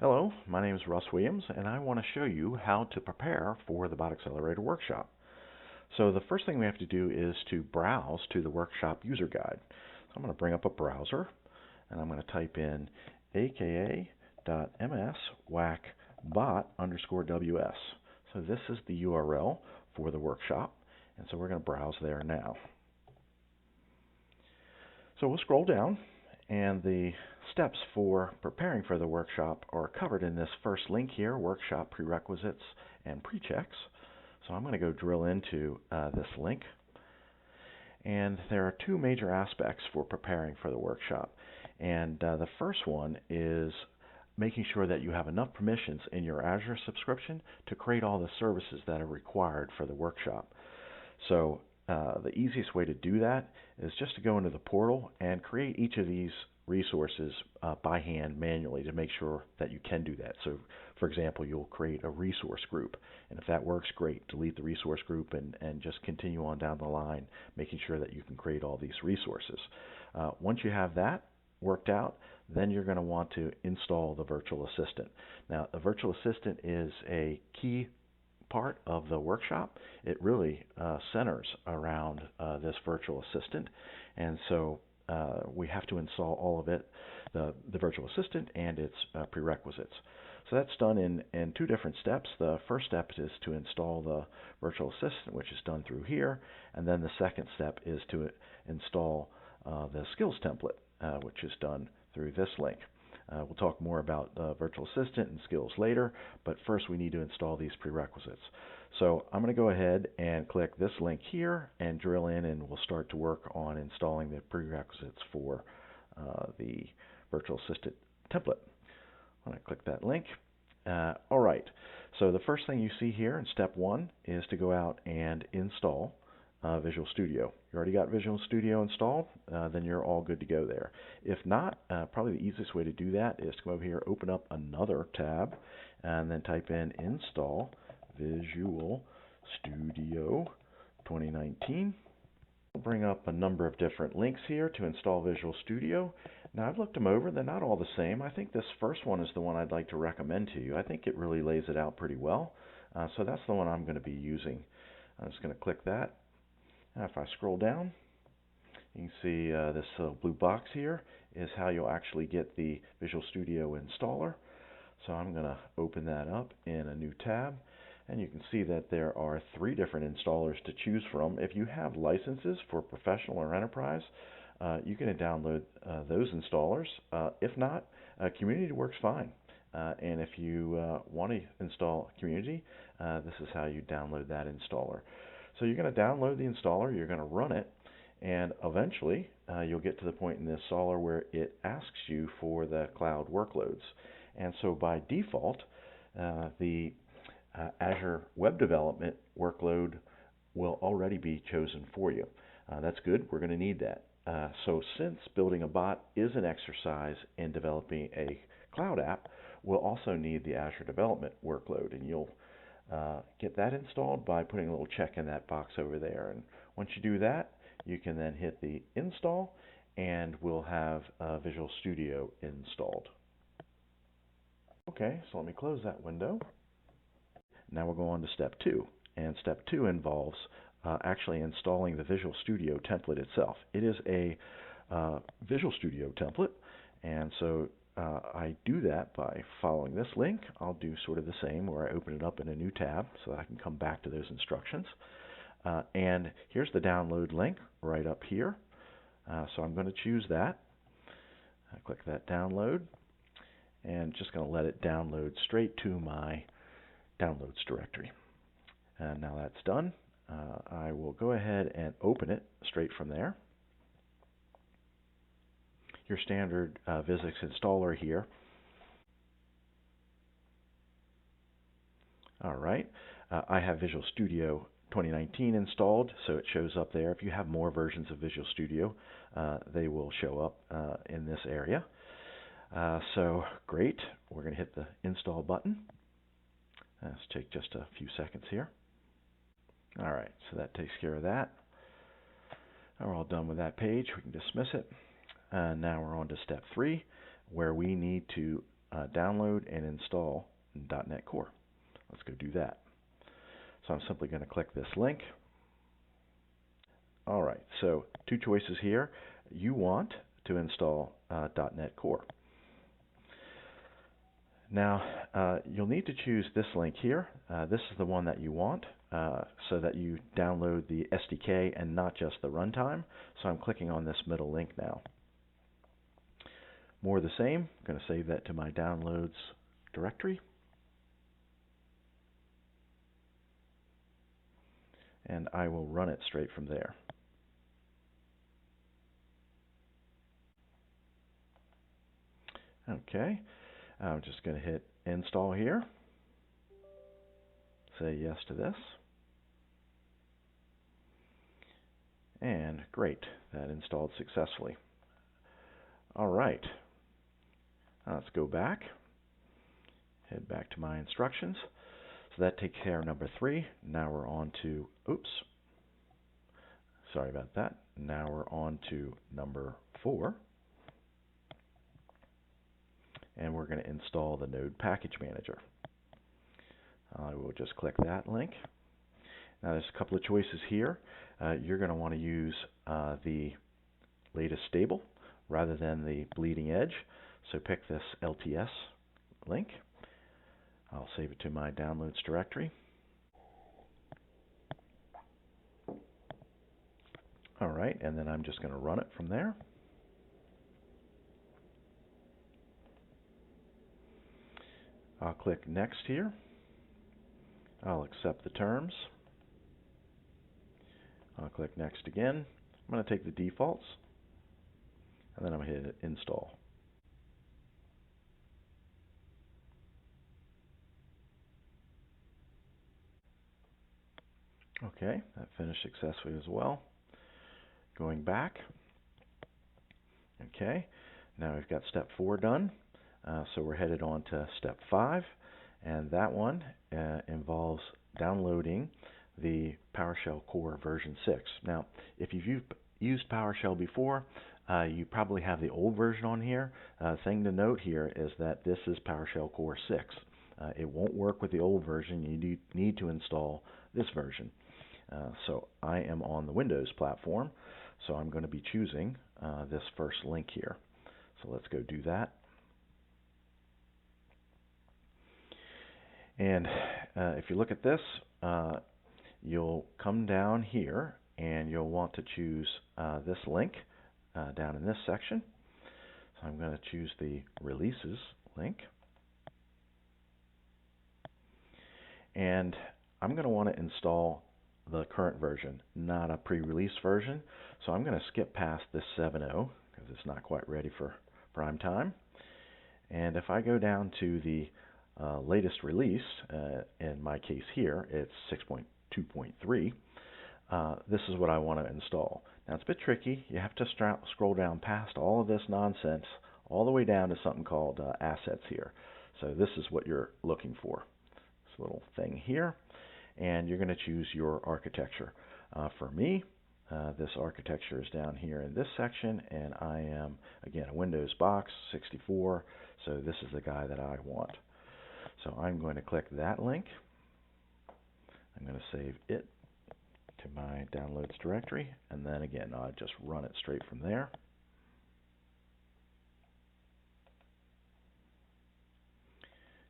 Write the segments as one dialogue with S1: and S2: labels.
S1: Hello, my name is Russ Williams, and I want to show you how to prepare for the Bot Accelerator Workshop. So the first thing we have to do is to browse to the workshop user guide. So I'm going to bring up a browser, and I'm going to type in aka.ms/bot_ws. So this is the URL for the workshop, and so we're going to browse there now. So we'll scroll down, and the steps for preparing for the workshop are covered in this first link here, Workshop Prerequisites and Pre-checks. So I'm going to go drill into this link. And there are two major aspects for preparing for the workshop. And the first one is making sure that you have enough permissions in your Azure subscription to create all the services that are required for the workshop. So the easiest way to do that is just to go into the portal and create each of these resources by hand manually to make sure that you can do that. So for example, you'll create a resource group, and if that works, great, delete the resource group and just continue on down the line making sure that you can create all these resources. Once you have that worked out, then you're going to want to install the virtual assistant. Now, the virtual assistant is a key part of the workshop. It really centers around this virtual assistant, and so we have to install all of it, the virtual assistant and its prerequisites. So that's done in two different steps. The first step is to install the virtual assistant, which is done through here, and then the second step is to install the skills template, which is done through this link. We'll talk more about virtual assistant and skills later, but first we need to install these prerequisites. So I'm going to go ahead and click this link here and drill in, and we'll start to work on installing the prerequisites for the virtual assistant template. I'm going to click that link. All right, so the first thing you see here in step one is to go out and install Visual Studio. You already got Visual Studio installed, then you're all good to go there. If not, probably the easiest way to do that is to go over here, open up another tab, and then type in Install Visual Studio 2019. I'll bring up a number of different links here to install Visual Studio. Now, I've looked them over. They're not all the same. I think this first one is the one I'd like to recommend to you. I think it really lays it out pretty well. So that's the one I'm going to be using. I'm just going to click that. Now, if I scroll down, you can see this blue box here is how you'll actually get the Visual Studio installer. So I'm going to open that up in a new tab, and you can see that there are three different installers to choose from. If you have licenses for professional or enterprise, you can download those installers. If not, Community works fine. And if you want to install Community, this is how you download that installer. So you're going to download the installer, you're going to run it, and eventually you'll get to the point in the installer where it asks you for the cloud workloads. And so by default, the Azure Web Development workload will already be chosen for you. That's good. We're going to need that. So since building a bot is an exercise in developing a cloud app, we'll also need the Azure Development workload, and you'll get that installed by putting a little check in that box over there. And once you do that, you can then hit the install, and we'll have Visual Studio installed. Okay, so let me close that window. Now we'll go on to step two, and step two involves actually installing the Visual Studio template itself. It is a Visual Studio template, and so I do that by following this link. I'll do sort of the same where I open it up in a new tab so that I can come back to those instructions. And here's the download link right up here. So I'm going to choose that. I click that download, and just going to let it download straight to my downloads directory. And now that's done, I will go ahead and open it straight from there. Your standard Visix installer here. All right, I have Visual Studio 2019 installed, so it shows up there. If you have more versions of Visual Studio, they will show up in this area. So great, we're going to hit the install button. Let's take just a few seconds here. All right, so that takes care of that. Now we're all done with that page. We can dismiss it. Now we're on to step three, where we need to download and install .NET Core. Let's go do that. So I'm simply going to click this link. All right, so two choices here. You want to install .NET Core. Now, you'll need to choose this link here. This is the one that you want so that you download the SDK and not just the runtime. So I'm clicking on this middle link now. More of the same. I'm going to save that to my downloads directory. And I will run it straight from there. Okay, I'm just going to hit install here. Say yes to this. And great, that installed successfully. All right, let's go back. Head back to my instructions. So that takes care of number 3. Now we're on to, sorry about that. Now we're on to number 4. And we're going to install the Node Package Manager. I will just click that link. Now there's a couple of choices here. You're going to want to use the latest stable rather than the bleeding edge. So pick this LTS link. I'll save it to my downloads directory. All right, and then I'm just going to run it from there. I'll click next here. I'll accept the terms. I'll click next again. I'm going to take the defaults, and then I'm going to hit install. Okay, that finished successfully as well. Going back. Okay, now we've got step 4 done. So we're headed on to step 5, and that one involves downloading the PowerShell Core version 6. Now, if you've used PowerShell before, you probably have the old version on here. Thing to note here is that this is PowerShell Core 6. It won't work with the old version. You need to install this version. So I am on the Windows platform, so I'm going to be choosing this first link here. So let's go do that. And if you look at this, you'll come down here and you'll want to choose this link down in this section. So I'm going to choose the releases link. And I'm going to want to install the current version, not a pre-release version. So I'm going to skip past this 7.0 because it's not quite ready for prime time. And if I go down to the latest release, in my case here, it's 6.2.3. This is what I want to install. Now it's a bit tricky. You have to scroll down past all of this nonsense all the way down to something called assets here. So this is what you're looking for. This little thing here. And you're going to choose your architecture. For me, this architecture is down here in this section, and I am, again, a Windows box, 64, so this is the guy that I want. So I'm going to click that link. I'm going to save it to my downloads directory, and then again, I'll just run it straight from there.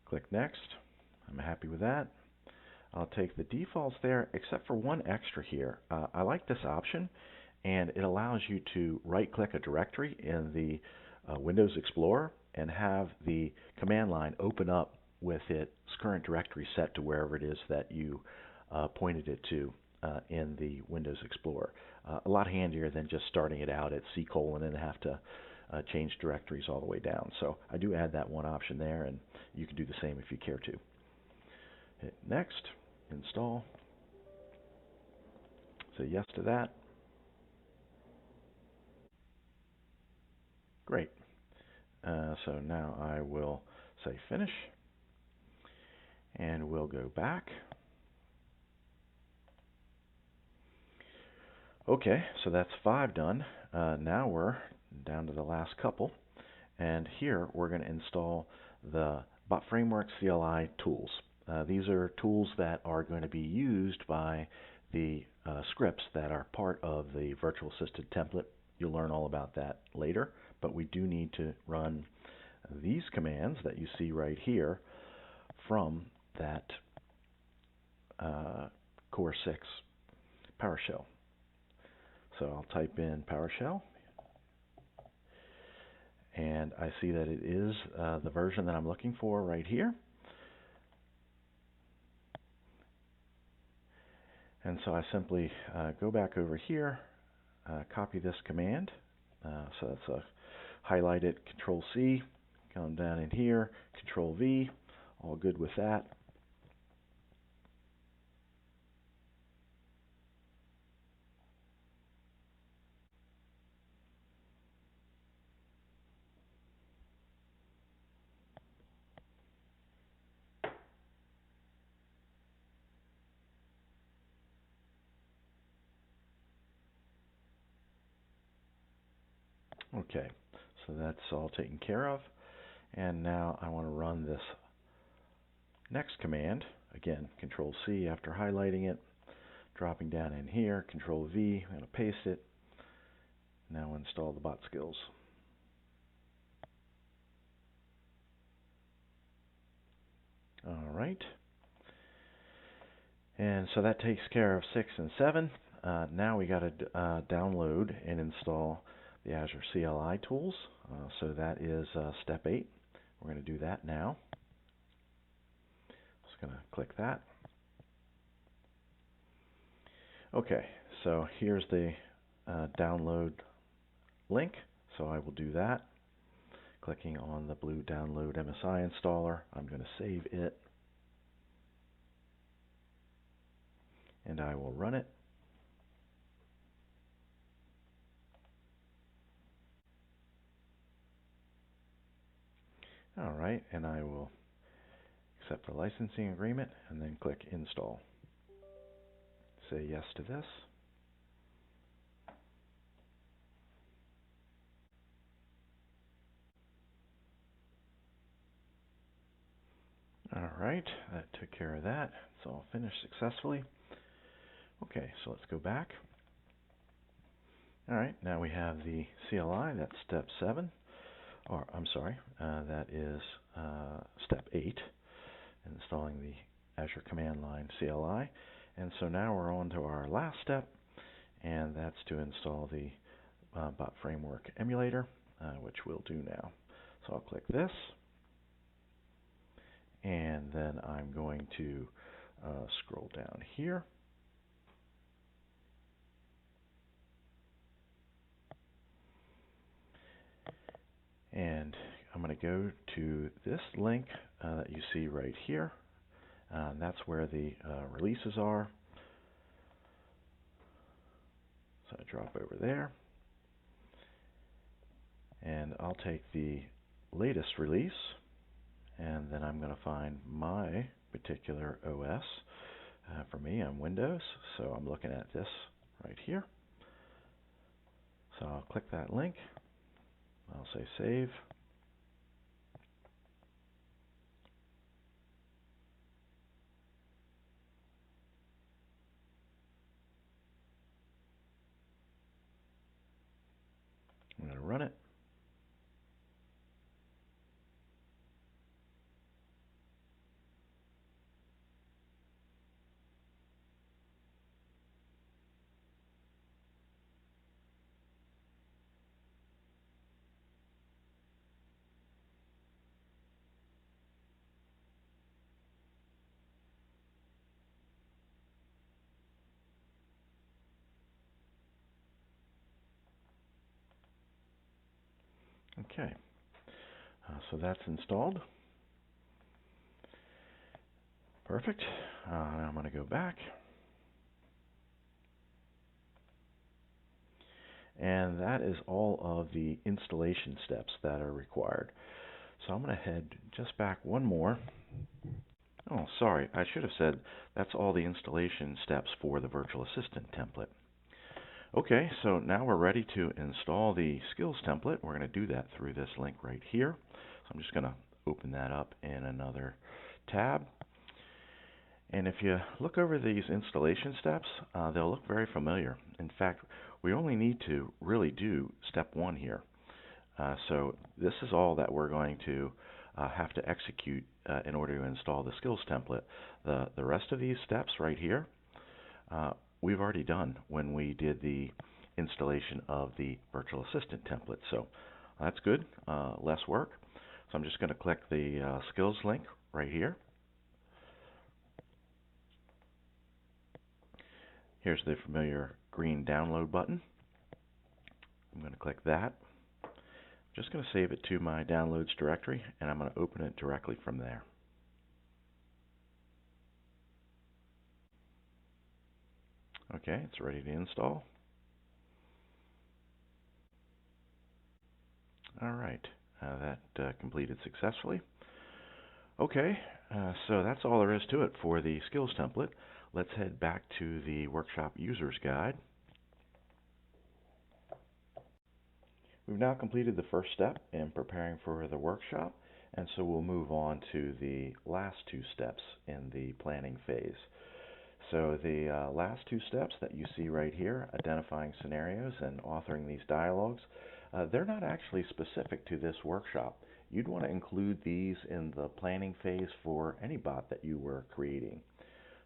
S1: Click next. I'm happy with that. I'll take the defaults there, except for one extra here. I like this option, and it allows you to right-click a directory in the Windows Explorer and have the command line open up with its current directory set to wherever it is that you pointed it to in the Windows Explorer. A lot handier than just starting it out at C:, and have to change directories all the way down. So I do add that one option there, and you can do the same if you care to. Hit next. Install. Say yes to that. Great. So now I will say finish, and we'll go back. Okay, so that's 5 done. Now we're down to the last couple, and here we're going to install the Bot Framework CLI tools. These are tools that are going to be used by the scripts that are part of the virtual assistant template. You'll learn all about that later, but we do need to run these commands that you see right here from that Core 6 PowerShell. So I'll type in PowerShell, and I see that it is the version that I'm looking for right here. And so I simply go back over here, copy this command. So that's a highlight it, Control C, come down in here, Control V, all good with that. Okay, so that's all taken care of. And now I want to run this next command. Again, Control C after highlighting it, dropping down in here, Control V, I'm going to paste it. Now install the bot skills. All right. And so that takes care of 6 and 7. Now we got to download and install the Azure CLI tools. So that is step 8. We're going to do that now. Just going to click that. Okay, so here's the download link. So I will do that. Clicking on the blue download MSI installer, I'm going to save it. And I will run it. All right, and I will accept the licensing agreement and then click install. Say yes to this. All right, that took care of that. It's all finished successfully. Okay, so let's go back. All right, now we have the CLI, that's step 7. Or, I'm sorry, that is step 8, installing the Azure Command Line CLI. And so now we're on to our last step, and that's to install the Bot Framework emulator, which we'll do now. So I'll click this, and then I'm going to scroll down here. And I'm going to go to this link that you see right here. And that's where the releases are. So I drop over there. And I'll take the latest release. And then I'm going to find my particular OS. For me, I'm Windows. So I'm looking at this right here. So I'll click that link. I'll say save. I'm going to run it. Okay, so that's installed. Perfect. Now I'm going to go back. And that is all of the installation steps that are required. So I'm going to head just back one more. Oh, sorry, I should have said that's all the installation steps for the virtual assistant template. Okay, so now we're ready to install the skills template. We're going to do that through this link right here. So I'm just going to open that up in another tab. And if you look over these installation steps, they'll look very familiar. In fact, we only need to really do step 1 here. So this is all that we're going to have to execute in order to install the skills template. The rest of these steps right here, we've already done when we did the installation of the virtual assistant template. So that's good, less work. So I'm just going to click the skills link right here. Here's the familiar green download button. I'm going to click that. I'm just going to save it to my downloads directory, and I'm going to open it directly from there. Okay, it's ready to install. All right, that completed successfully. Okay, so that's all there is to it for the skills template. Let's head back to the workshop user's guide. We've now completed the first step in preparing for the workshop, and so we'll move on to the last 2 steps in the planning phase. So the last 2 steps that you see right here, identifying scenarios and authoring these dialogues, they're not actually specific to this workshop. You'd want to include these in the planning phase for any bot that you were creating.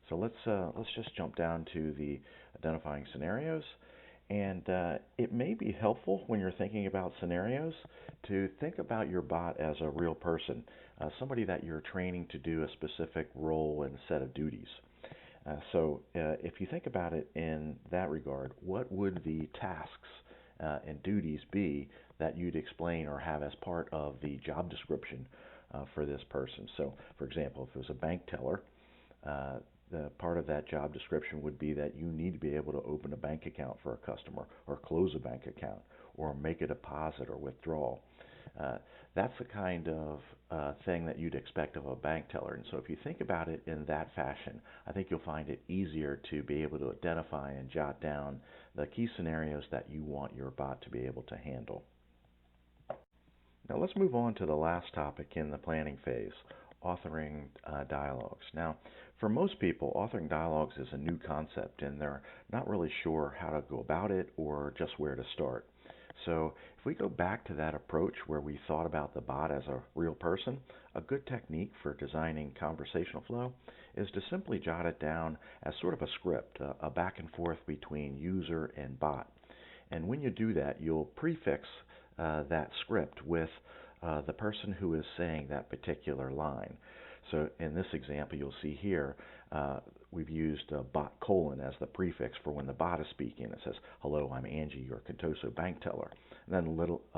S1: So let's just jump down to the identifying scenarios. And it may be helpful when you're thinking about scenarios to think about your bot as a real person, somebody that you're training to do a specific role and set of duties. So if you think about it in that regard, what would the tasks and duties be that you'd explain or have as part of the job description for this person? So, for example, if it was a bank teller, the part of that job description would be that you need to be able to open a bank account for a customer, or close a bank account, or make a deposit or withdrawal. That's the kind of thing that you'd expect of a bank teller. And so if you think about it in that fashion, I think you'll find it easier to be able to identify and jot down the key scenarios that you want your bot to be able to handle. Now let's move on to the last topic in the planning phase, authoring dialogues. Now, for most people, authoring dialogues is a new concept, and they're not really sure how to go about it or just where to start. So if we go back to that approach where we thought about the bot as a real person, a good technique for designing conversational flow is to simply jot it down as sort of a script, a back and forth between user and bot. And when you do that, you'll prefix that script with the person who is saying that particular line. So in this example, you'll see here, we've used bot colon as the prefix for when the bot is speaking. It says, "Hello, I'm Angie, your Contoso bank teller." And then a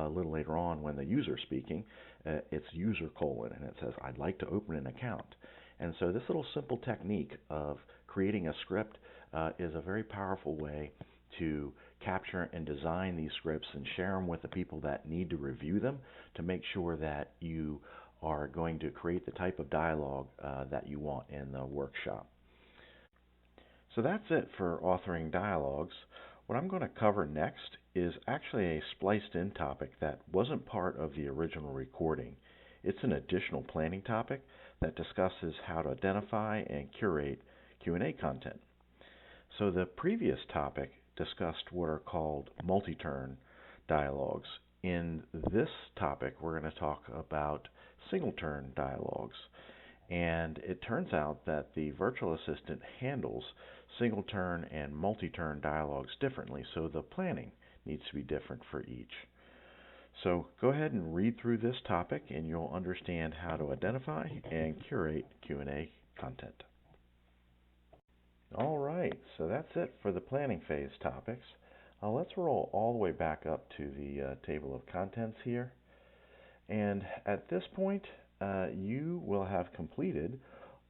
S1: little later on, when the user is speaking, it's user colon, and it says, "I'd like to open an account." And so this little simple technique of creating a script is a very powerful way to capture and design these scripts and share them with the people that need to review them to make sure that you are going to create the type of dialogue that you want in the workshop. So that's it for authoring dialogues. What I'm going to cover next is actually a spliced in topic that wasn't part of the original recording. It's an additional planning topic that discusses how to identify and curate Q&A content. So the previous topic discussed what are called multi-turn dialogues. In this topic, we're going to talk about single-turn dialogues. And it turns out that the virtual assistant handles single-turn and multi-turn dialogues differently, so the planning needs to be different for each. So go ahead and read through this topic, and you'll understand how to identify and curate Q&A content. All right, so that's it for the planning phase topics. Let's roll all the way back up to the table of contents here. And at this point, you will have completed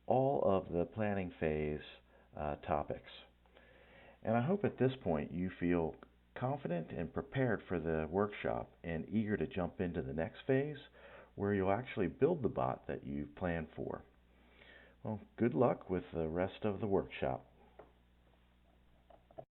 S1: all of the planning phase topics. And I hope at this point you feel confident and prepared for the workshop and eager to jump into the next phase where you'll actually build the bot that you've planned for. Well, good luck with the rest of the workshop.